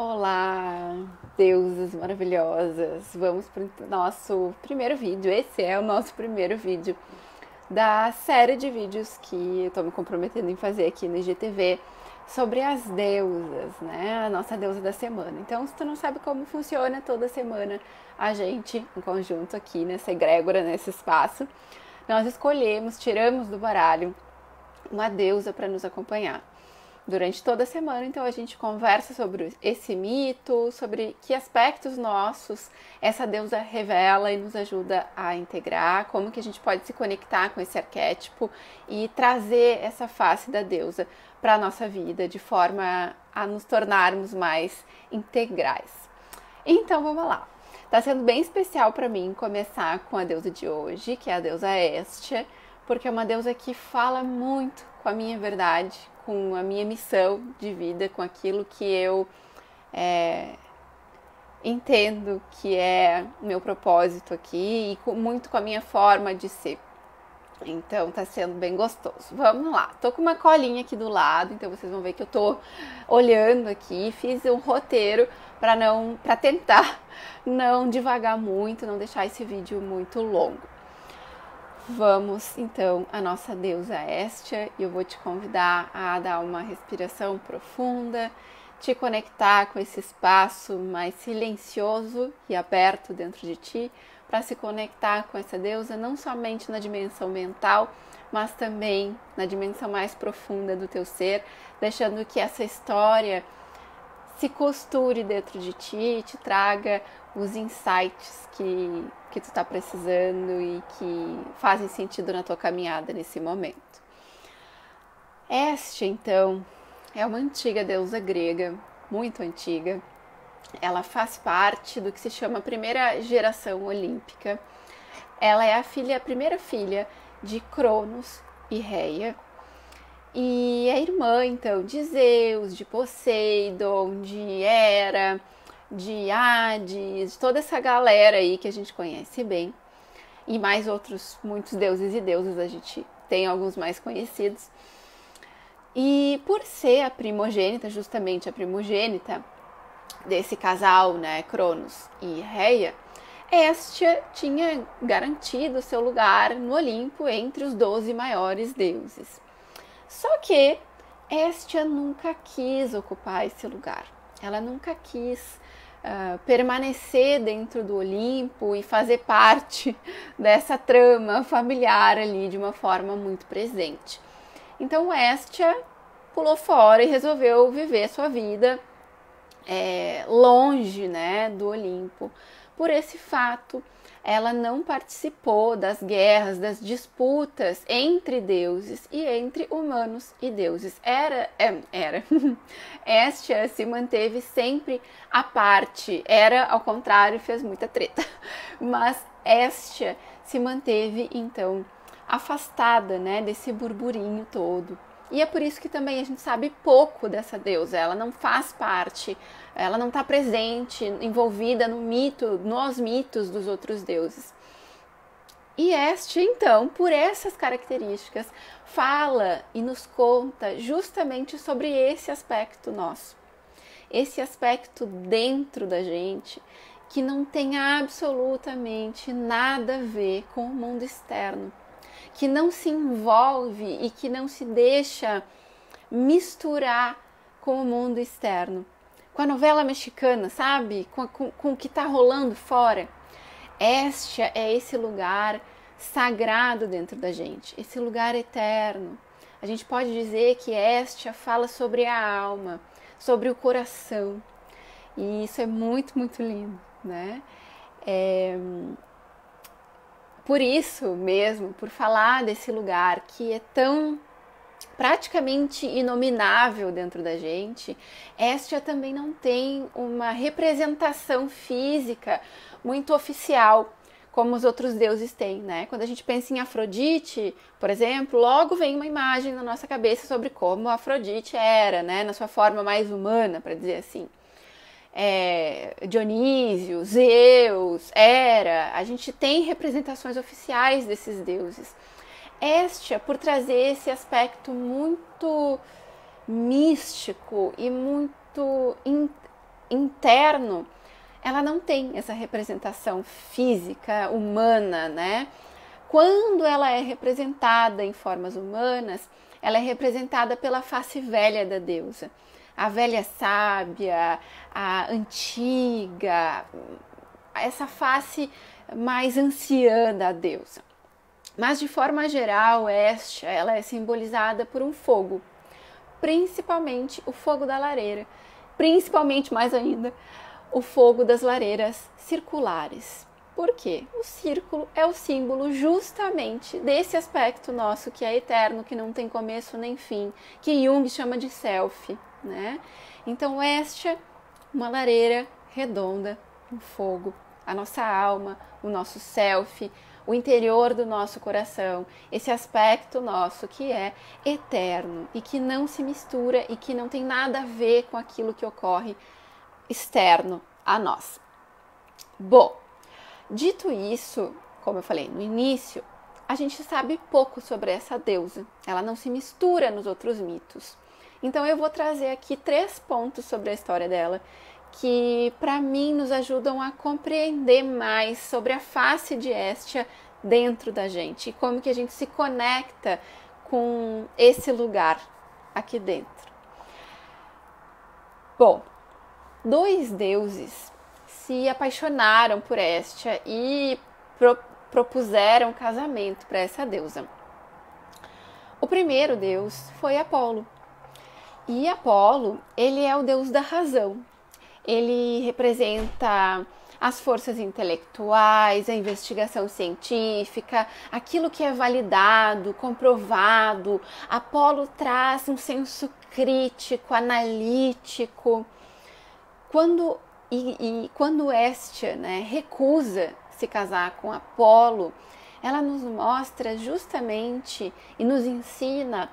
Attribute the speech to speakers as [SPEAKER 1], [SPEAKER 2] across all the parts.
[SPEAKER 1] Olá, deusas maravilhosas! Vamos para o nosso primeiro vídeo. Esse é o nosso primeiro vídeo da série de vídeos que eu estou me comprometendo em fazer aqui no IGTV sobre as deusas, né? A nossa deusa da semana. Então, se tu não sabe como funciona, toda semana a gente, em conjunto aqui nessa egrégora, nesse espaço, nós escolhemos, tiramos do baralho uma deusa para nos acompanhar durante toda a semana. Então a gente conversa sobre esse mito, sobre que aspectos nossos essa deusa revela e nos ajuda a integrar, como que a gente pode se conectar com esse arquétipo e trazer essa face da deusa para a nossa vida, de forma a nos tornarmos mais integrais. Então vamos lá. Tá sendo bem especial para mim começar com a deusa de hoje, que é a deusa Hestia, porque é uma deusa que fala muito com a minha verdade, com a minha missão de vida, com aquilo que eu entendo que é o meu propósito aqui e muito com a minha forma de ser. Então tá sendo bem gostoso. Vamos lá. Tô com uma colinha aqui do lado, então vocês vão ver que eu tô olhando aqui, fiz um roteiro para tentar não divagar muito, não deixar esse vídeo muito longo. Vamos então à nossa deusa Hestia e eu vou te convidar a dar uma respiração profunda, te conectar com esse espaço mais silencioso e aberto dentro de ti, para se conectar com essa deusa não somente na dimensão mental, mas também na dimensão mais profunda do teu ser, deixando que essa história se costure dentro de ti e te traga os insights que tu está precisando e que fazem sentido na tua caminhada nesse momento. Hestia, então, é uma antiga deusa grega, muito antiga. Ela faz parte do que se chama a primeira geração olímpica. Ela é a primeira filha de Cronos e Reia. E é irmã, então, de Zeus, de Poseidon, de Hera, de Hades, de toda essa galera aí que a gente conhece bem. E mais outros, muitos deuses e deusas, a gente tem alguns mais conhecidos. E por ser a primogênita, justamente a primogênita desse casal, né, Cronos e Reia, Hestia tinha garantido seu lugar no Olimpo entre os 12 maiores deuses. Só que Hestia nunca quis ocupar esse lugar. Ela nunca quis permanecer dentro do Olimpo e fazer parte dessa trama familiar ali de uma forma muito presente. Então Hestia pulou fora e resolveu viver sua vida longe, né, do Olimpo. Por esse fato, ela não participou das guerras, das disputas entre deuses e entre humanos e deuses. Hestia se manteve sempre à parte. Hera, ao contrário, fez muita treta. Mas Hestia se manteve, então, afastada, né, desse burburinho todo. E é por isso que também a gente sabe pouco dessa deusa. Ela não faz parte, ela não está presente, envolvida no mito, nos mitos dos outros deuses. E Hestia, então, por essas características, fala e nos conta justamente sobre esse aspecto nosso. Esse aspecto dentro da gente que não tem absolutamente nada a ver com o mundo externo, que não se envolve e que não se deixa misturar com o mundo externo. Com a novela mexicana, sabe? Com o que está rolando fora. Hestia é esse lugar sagrado dentro da gente, esse lugar eterno. A gente pode dizer que Hestia fala sobre a alma, sobre o coração. E isso é muito, muito lindo, né? Por isso mesmo, por falar desse lugar que é tão praticamente inominável dentro da gente, Hestia também não tem uma representação física muito oficial, como os outros deuses têm, né? Quando a gente pensa em Afrodite, por exemplo, logo vem uma imagem na nossa cabeça sobre como Afrodite era, né? Na sua forma mais humana, para dizer assim. Dionísio, Zeus, Hera, a gente tem representações oficiais desses deuses. Hestia, por trazer esse aspecto muito místico e muito interno, ela não tem essa representação física, humana, né? Quando ela é representada em formas humanas, ela é representada pela face velha da deusa. A velha sábia, a antiga, essa face mais anciã da deusa. Mas de forma geral, Hestia, ela é simbolizada por um fogo, principalmente o fogo da lareira, principalmente mais ainda o fogo das lareiras circulares. Por quê? O círculo é o símbolo justamente desse aspecto nosso que é eterno, que não tem começo nem fim, que Jung chama de self, né? Então, Hestia, uma lareira redonda, um fogo, a nossa alma, o nosso self, o interior do nosso coração, esse aspecto nosso que é eterno e que não se mistura e que não tem nada a ver com aquilo que ocorre externo a nós. Bom, dito isso, como eu falei no início, a gente sabe pouco sobre essa deusa. Ela não se mistura nos outros mitos. Então eu vou trazer aqui 3 pontos sobre a história dela que, para mim, nos ajudam a compreender mais sobre a face de Hestia dentro da gente e como que a gente se conecta com esse lugar aqui dentro. Bom, 2 deuses se apaixonaram por Hestia e propuseram casamento para essa deusa. O primeiro deus foi Apolo. E Apolo, ele é o deus da razão. Ele representa as forças intelectuais, a investigação científica, aquilo que é validado, comprovado. Apolo traz um senso crítico, analítico. Quando Hestia, né, recusa se casar com Apolo, ela nos mostra justamente e nos ensina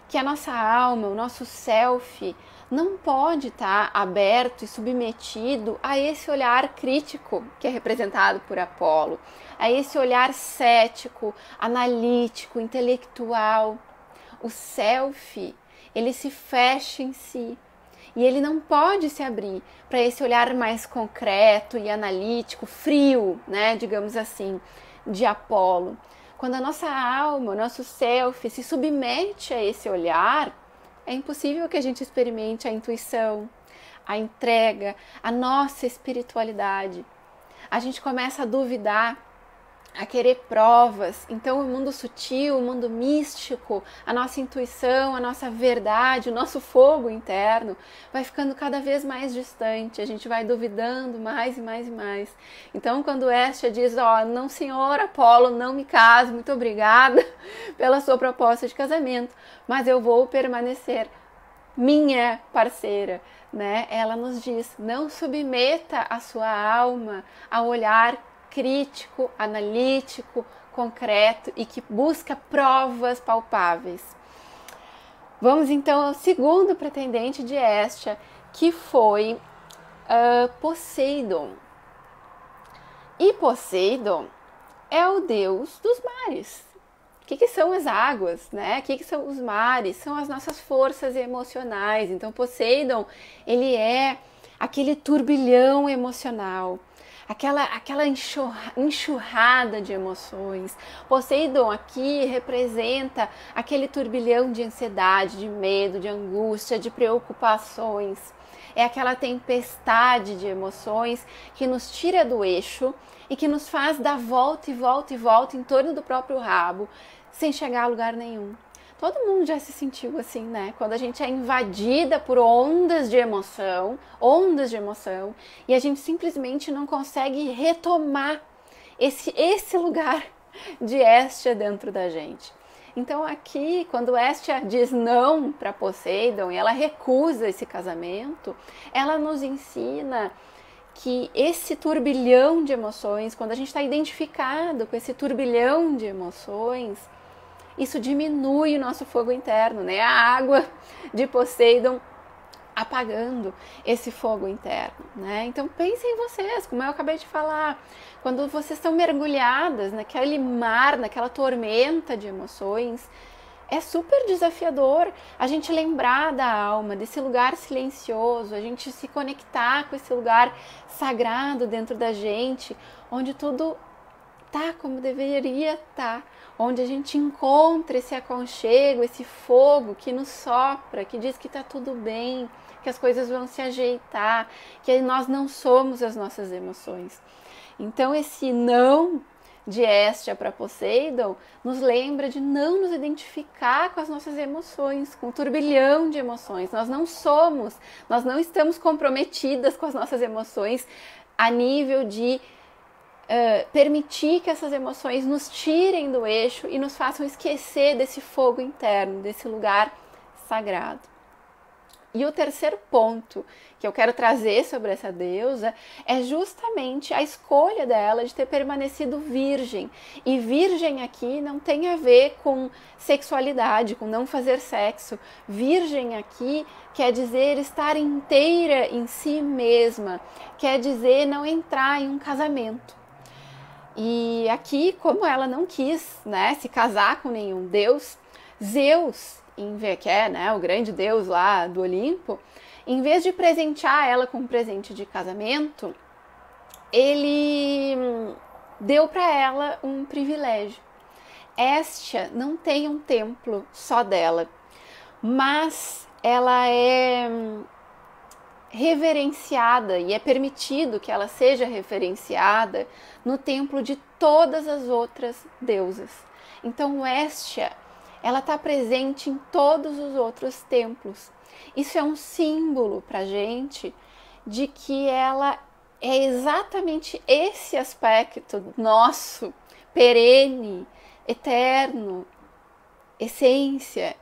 [SPEAKER 1] que a nossa alma, o nosso self, não pode estar aberto e submetido a esse olhar crítico que é representado por Apolo, a esse olhar cético, analítico, intelectual. O self, ele se fecha em si e ele não pode se abrir para esse olhar mais concreto e analítico, frio, né, digamos assim, de Apolo. Quando a nossa alma, o nosso self se submete a esse olhar, é impossível que a gente experimente a intuição, a entrega, a nossa espiritualidade. A gente começa a duvidar, a querer provas. Então o mundo sutil, o mundo místico, a nossa intuição, a nossa verdade, o nosso fogo interno vai ficando cada vez mais distante. A gente vai duvidando mais e mais e mais. Então quando Hestia diz, não senhor Apolo, não me case, muito obrigada pela sua proposta de casamento, mas eu vou permanecer minha parceira, né? Ela nos diz, não submeta a sua alma ao olhar crítico, analítico, concreto e que busca provas palpáveis. Vamos então ao segundo pretendente de Hestia, que foi Poseidon. E Poseidon é o deus dos mares. O que são as águas, né? O que são os mares? São as nossas forças emocionais. Então Poseidon, ele é aquele turbilhão emocional, aquela enxurrada de emoções. Poseidon aqui representa aquele turbilhão de ansiedade, de medo, de angústia, de preocupações. É aquela tempestade de emoções que nos tira do eixo e que nos faz dar volta e volta e volta em torno do próprio rabo, sem chegar a lugar nenhum. Todo mundo já se sentiu assim, né? Quando a gente é invadida por ondas de emoção, e a gente simplesmente não consegue retomar esse lugar de Hestia dentro da gente. Então aqui, quando Hestia diz não para Poseidon e ela recusa esse casamento, ela nos ensina que esse turbilhão de emoções, quando a gente está identificado com esse turbilhão de emoções, isso diminui o nosso fogo interno, né? A água de Poseidon apagando esse fogo interno, né? Então pensem em vocês, como eu acabei de falar, quando vocês estão mergulhadas naquele mar, naquela tormenta de emoções, é super desafiador a gente lembrar da alma, desse lugar silencioso, a gente se conectar com esse lugar sagrado dentro da gente, onde tudo tá como deveria estar, onde a gente encontra esse aconchego, esse fogo que nos sopra, que diz que tá tudo bem, que as coisas vão se ajeitar, que nós não somos as nossas emoções. Então esse não de Hestia para Poseidon nos lembra de não nos identificar com as nossas emoções, com o turbilhão de emoções. Nós não estamos comprometidas com as nossas emoções a nível de permitir que essas emoções nos tirem do eixo e nos façam esquecer desse fogo interno, desse lugar sagrado. E o terceiro ponto que eu quero trazer sobre essa deusa é justamente a escolha dela de ter permanecido virgem. E virgem aqui não tem a ver com sexualidade, com não fazer sexo. Virgem aqui quer dizer estar inteira em si mesma, quer dizer não entrar em um casamento. E aqui, como ela não quis, né, se casar com nenhum deus, Zeus, que é, né, o grande deus lá do Olimpo, em vez de presentear ela com um presente de casamento, ele deu para ela um privilégio. Hestia não tem um templo só dela, mas ela é reverenciada e é permitido que ela seja reverenciada no templo de todas as outras deusas. Então, Hestia, ela está presente em todos os outros templos. Isso é um símbolo para a gente de que ela é exatamente esse aspecto nosso, perene, eterno, essência,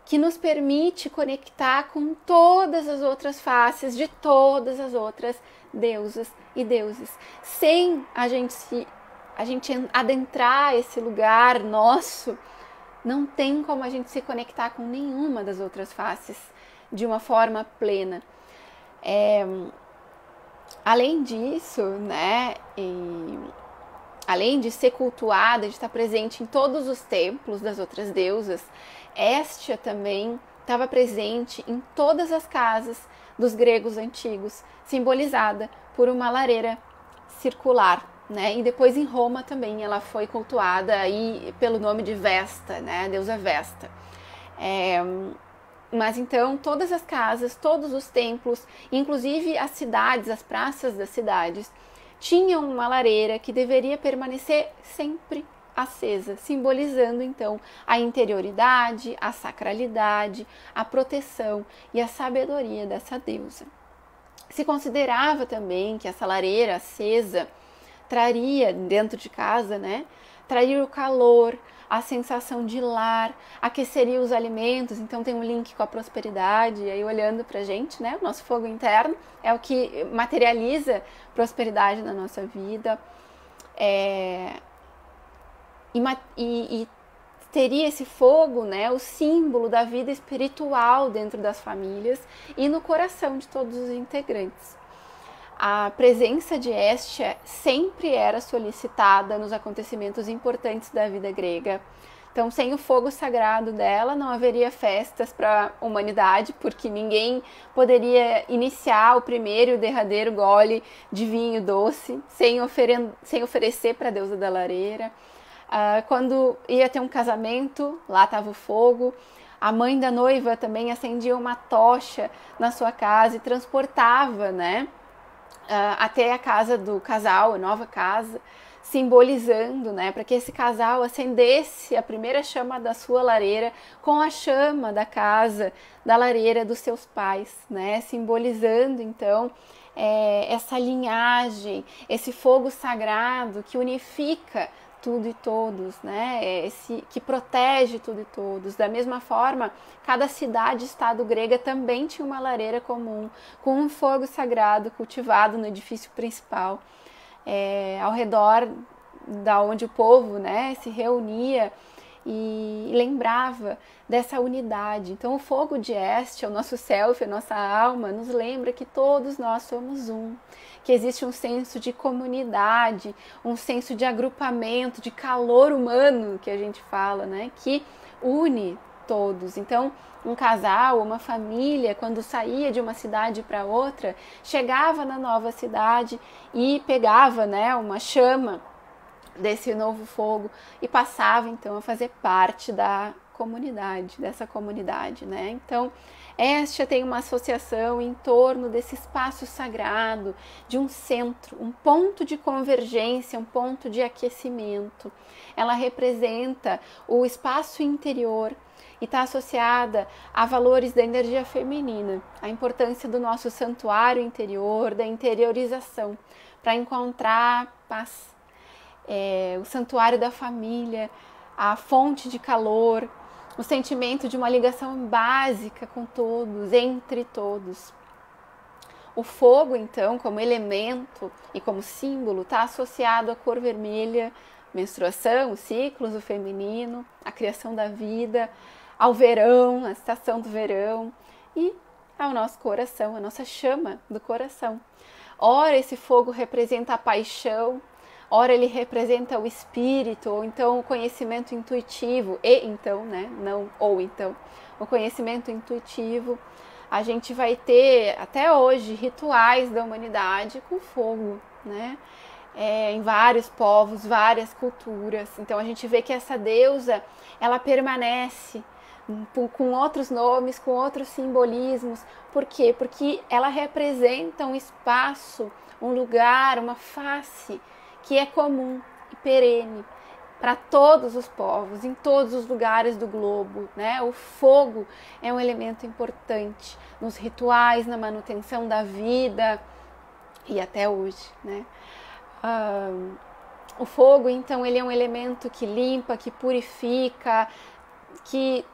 [SPEAKER 1] que nos permite conectar com todas as outras faces de todas as outras deusas e deuses, sem a gente adentrar esse lugar nosso. Não tem como a gente se conectar com nenhuma das outras faces de uma forma plena. Além disso, né, além de ser cultuada, de estar presente em todos os templos das outras deusas, Hestia também estava presente em todas as casas dos gregos antigos, simbolizada por uma lareira circular. Né? E depois em Roma também ela foi cultuada aí pelo nome de Vesta, né? A deusa Vesta. Mas então todas as casas, todos os templos, inclusive as cidades, as praças das cidades, tinham uma lareira que deveria permanecer sempre acesa, simbolizando então a interioridade, a sacralidade, a proteção e a sabedoria dessa deusa. Se considerava também que essa lareira acesa traria dentro de casa, né? Traria o calor, a sensação de lar, aqueceria os alimentos, então tem um link com a prosperidade, e aí olhando pra gente, né? O nosso fogo interno é o que materializa prosperidade na nossa vida. E teria esse fogo, né, o símbolo da vida espiritual dentro das famílias e no coração de todos os integrantes. A presença de Hestia sempre era solicitada nos acontecimentos importantes da vida grega. Então, sem o fogo sagrado dela, não haveria festas para a humanidade, porque ninguém poderia iniciar o primeiro e o derradeiro gole de vinho doce sem oferecer para a deusa da lareira. Quando ia ter um casamento, lá estava o fogo. A mãe da noiva também acendia uma tocha na sua casa e transportava, né, até a casa do casal, a nova casa, simbolizando, né, para que esse casal acendesse a primeira chama da sua lareira com a chama da casa, da lareira dos seus pais, né, simbolizando então essa linhagem, esse fogo sagrado que unifica tudo e todos, né? Que protege tudo e todos. Da mesma forma, cada cidade-estado grega também tinha uma lareira comum, com um fogo sagrado cultivado no edifício principal, ao redor da onde o povo, né, se reunia e lembrava dessa unidade. Então, o fogo de Hestia, o nosso self, a nossa alma, nos lembra que todos nós somos um, que existe um senso de comunidade, um senso de agrupamento, de calor humano, que a gente fala, né, que une todos. Então, um casal, uma família, quando saía de uma cidade para outra, chegava na nova cidade e pegava, né, uma chama desse novo fogo e passava então a fazer parte da comunidade, dessa comunidade, né? Então, Hestia tem uma associação em torno desse espaço sagrado, de um centro, um ponto de convergência, um ponto de aquecimento. Ela representa o espaço interior e está associada a valores da energia feminina, a importância do nosso santuário interior, da interiorização, para encontrar paz. O santuário da família, a fonte de calor, o sentimento de uma ligação básica com todos, entre todos. O fogo, então, como elemento e como símbolo, está associado à cor vermelha, menstruação, os ciclos do feminino, a criação da vida, ao verão, a estação do verão e ao nosso coração, a nossa chama do coração. Ora, esse fogo representa a paixão, ora ele representa o espírito, ou então o conhecimento intuitivo, o conhecimento intuitivo. A gente vai ter, até hoje, rituais da humanidade com fogo, né? Em vários povos, várias culturas. Então a gente vê que essa deusa, ela permanece com outros nomes, com outros simbolismos. Por quê? Porque ela representa um espaço, um lugar, uma face que é comum e perene para todos os povos, em todos os lugares do globo, né? O fogo é um elemento importante nos rituais, na manutenção da vida e até hoje, né? O fogo, então, ele é um elemento que limpa, que purifica, que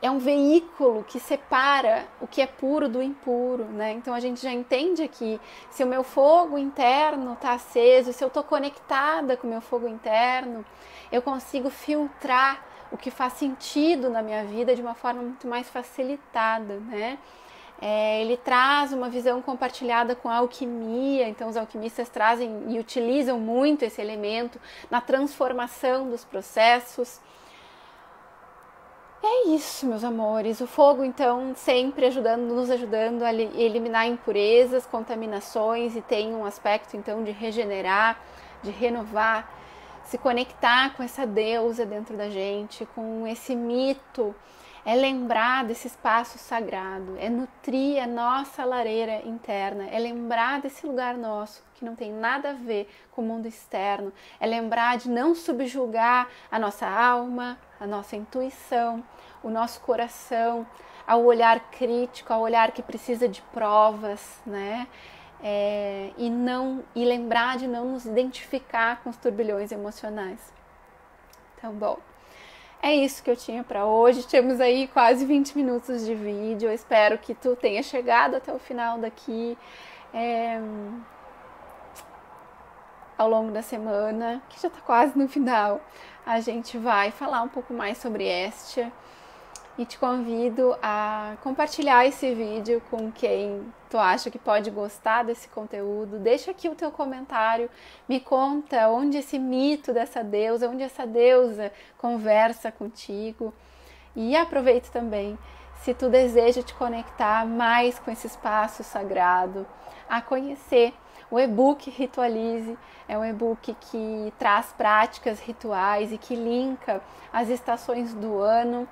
[SPEAKER 1] é um veículo que separa o que é puro do impuro, né? Então a gente já entende aqui, se o meu fogo interno está aceso, se eu estou conectada com o meu fogo interno, eu consigo filtrar o que faz sentido na minha vida de uma forma muito mais facilitada, né? Ele traz uma visão compartilhada com a alquimia, então os alquimistas trazem e utilizam muito esse elemento na transformação dos processos. É isso, meus amores. O fogo, então, sempre nos ajudando a eliminar impurezas, contaminações, e tem um aspecto, então, de regenerar, de renovar, se conectar com essa deusa dentro da gente, com esse mito, é lembrar desse espaço sagrado, é nutrir a nossa lareira interna, é lembrar desse lugar nosso, que não tem nada a ver com o mundo externo, é lembrar de não subjugar a nossa alma, a nossa intuição, o nosso coração, ao olhar crítico, ao olhar que precisa de provas, né? E lembrar de não nos identificar com os turbilhões emocionais. Então, bom, é isso que eu tinha para hoje. Temos aí quase 20 minutos de vídeo. Eu espero que tu tenha chegado até o final daqui. Ao longo da semana, que já está quase no final, a gente vai falar um pouco mais sobre Hestia e te convido a compartilhar esse vídeo com quem tu acha que pode gostar desse conteúdo. Deixa aqui o teu comentário, me conta onde esse mito dessa deusa, onde essa deusa conversa contigo, e aproveita também, se tu deseja te conectar mais com esse espaço sagrado, a conhecer o e-book Ritualize. É um e-book que traz práticas rituais e que linka as estações do ano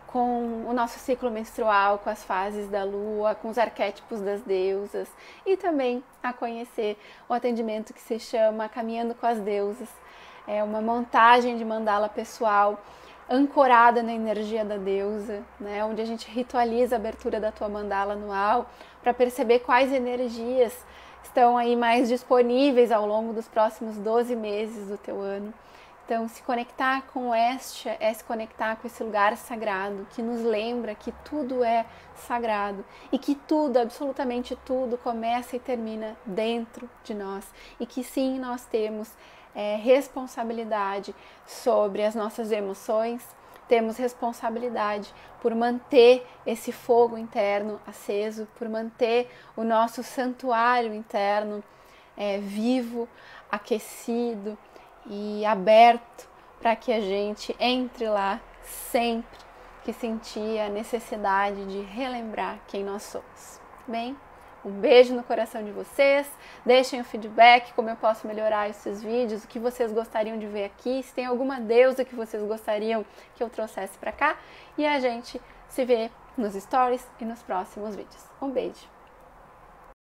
[SPEAKER 1] com o nosso ciclo menstrual, com as fases da lua, com os arquétipos das deusas, e também a conhecer o atendimento que se chama Caminhando com as Deusas. É uma montagem de mandala pessoal ancorada na energia da deusa, né? Onde a gente ritualiza a abertura da tua mandala anual para perceber quais energias estão aí mais disponíveis ao longo dos próximos 12 meses do teu ano. Então, se conectar com Hestia é se conectar com esse lugar sagrado, que nos lembra que tudo é sagrado e que tudo, absolutamente tudo, começa e termina dentro de nós. E que sim, nós temos responsabilidade sobre as nossas emoções, temos responsabilidade por manter esse fogo interno aceso, por manter o nosso santuário interno vivo, aquecido e aberto para que a gente entre lá sempre que sentir a necessidade de relembrar quem nós somos. Bem, um beijo no coração de vocês, deixem o feedback, como eu posso melhorar esses vídeos, o que vocês gostariam de ver aqui, se tem alguma deusa que vocês gostariam que eu trouxesse para cá, e a gente se vê nos stories e nos próximos vídeos. Um beijo!